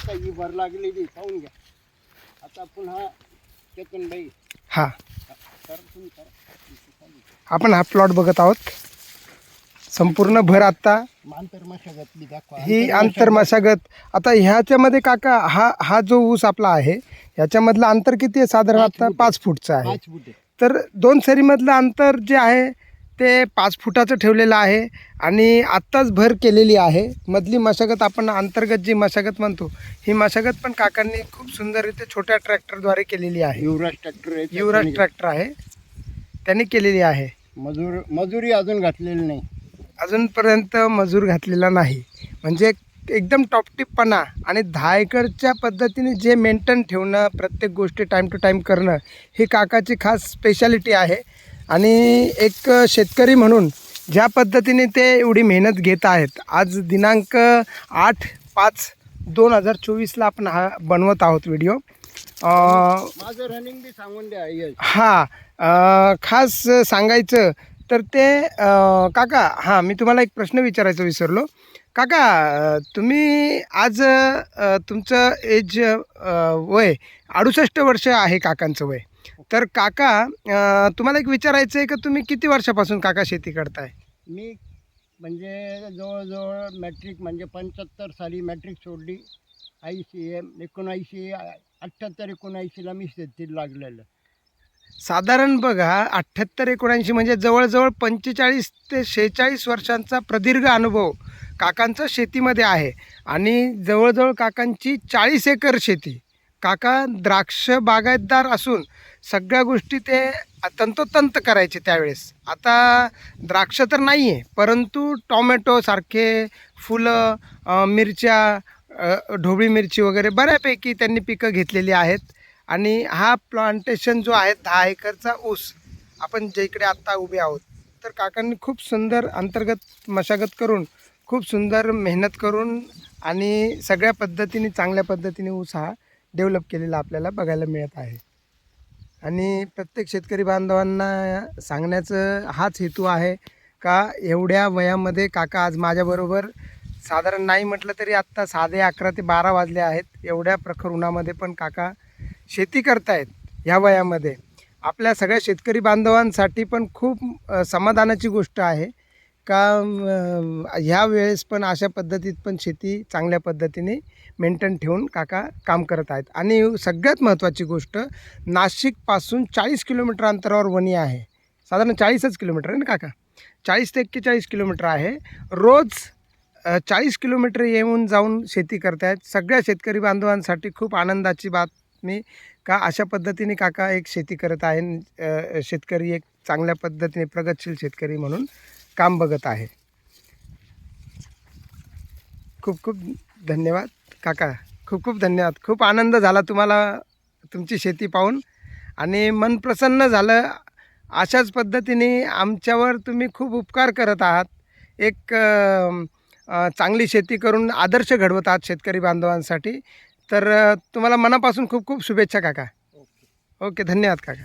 आता ही भर लागलेली पाहून घ्या. आता पुन्हा चेतनबाई हां तर तुम्ही करा. आपण हा प्लॉट बघत आहोत. संपूर्ण भर आता आंतर मशागतली दाखवा. ही आंतर मशागत. आता ह्याच्यामध्ये काका हा जो ऊस आपला आहे ह्याच्यामधलं अंतर किती आहे? साधारण आता 5 फूटचं आहे. 5 फूट आहे. तर 2 सरीमधलं अंतर जे आहे ते 5 फुटाचं ठेवलेलं आहे आणि आत्ताच भर केलेली आहे. मधली मशागत आपण अंतर्गत जी मशागत म्हणतो ही मशागत पण काकांनी खूप सुंदररीत्या छोट्या ट्रॅक्टरद्वारे केलेली आहे. युवराज ट्रॅक्टर आहे. युवराज ट्रॅक्टर आहे त्यांनी केलेली आहे. मजुरी अजून घातलेली नाही. अजूनपर्यंत मजूर घातलेला नाही. म्हणजे एकदम टॉपटिपपणा आणि 10 एकरच्या पद्धतीने जे मेंटेन ठेवणं, प्रत्येक गोष्टी टाईम टू टाईम करणं ही काकाची खास स्पेशालिटी आहे. आणि एक शेतकरी म्हणून ज्या पद्धतीने ते एवढी मेहनत घेत आहेत. आज दिनांक 8/5/2024ला आपण हा बनवत आहोत व्हिडिओ. माझं रनिंग बी सांगून द्या. खास सांगायचं तर ते काका हां मी तुम्हाला एक प्रश्न विचारायचं विसरलो. काका तुम्ही आज तुमचं एज वय 68 वर्ष आहे काकांचं वय. तर काका तुम्हाला एक विचारायचं आहे की तुम्ही किती वर्षापासून काका शेती करताय? मी म्हणजे जवळजवळ मॅट्रिक म्हणजे 75 साली मॅट्रिक सोडली. 78-79ला मी शेतीला लागलेलं. साधारण बघा 78-79 म्हणजे जवळजवळ 45 ते 46 वर्षांचा प्रदीर्घ अनुभव काकांचा शेतीमध्ये आहे. आणि जवळजवळ काकांची 40 एकर शेती. काका द्राक्ष बागायतदार असून सगळ्या गोष्टी ते तंतोतंत करायचे त्यावेळेस. आता द्राक्ष तर नाही आहे परंतु टॉमॅटोसारखे फुलं, मिरच्या, ढोबळी मिरची वगैरे बऱ्यापैकी त्यांनी पिकं घेतलेली आहेत. आणि हा प्लांटेशन जो आहे 10 एकरचा ऊस आपण ज्याकडे आत्ता उभे आहोत तर काकांनी खूप सुंदर अंतर्गत मशागत करून खूप सुंदर मेहनत करून आणि सगळ्या पद्धतीने चांगल्या पद्धतीने ऊस हा डेव्हलप केलेला आपल्याला बघायला मिळत आहे. आणि प्रत्येक शेतकरी बांधवांना सांगण्याचं हाच हेतू आहे का एवढ्या वयामध्ये काका आज माझ्याबरोबर साधारण नाही म्हटलं तरी आत्ता 11:30 ते 12 वाजले आहेत. एवढ्या प्रखर उन्हामध्ये पण काका शेती करतायत ह्या वयामध्ये. आपल्या सगळ्या शेतकरी बांधवांसाठी पण खूप समाधानाची गोष्ट आहे का ह्या वेळेस पण अशा पद्धतीत पण शेती चांगल्या पद्धतीने मेंटेन ठेवून काका काम करत आहेत. आणि सगळ्यात महत्त्वाची गोष्ट नाशिकपासून 40 किलोमीटर अंतरावर वणी आहे. साधारण 40च किलोमीटर आहे ना काका? 40 ते 41 किलोमीटर आहे. रोज 40 किलोमीटर येऊन जाऊन शेती करतायत. सगळ्या शेतकरी बांधवांसाठी खूप आनंदाची बातमी का अशा पद्धतीने काका एक शेती करत आहे. शेतकरी एक चांगल्या पद्धतीने प्रगतशील शेतकरी म्हणून काम बघत आहे. खूप खूप धन्यवाद काका. खूप खूप धन्यवाद. खूप आनंद झाला तुम्हाला तुमची शेती पाहून आणि मन प्रसन्न झालं. अशाच पद्धतीने आमच्यावर तुम्ही खूप उपकार करत आहात. एक चांगली शेती करून आदर्श घडवत आहात शेतकरी बांधवांसाठी. तर तुम्हाला मनापासून खूप खूप शुभेच्छा काका. ओके धन्यवाद काका.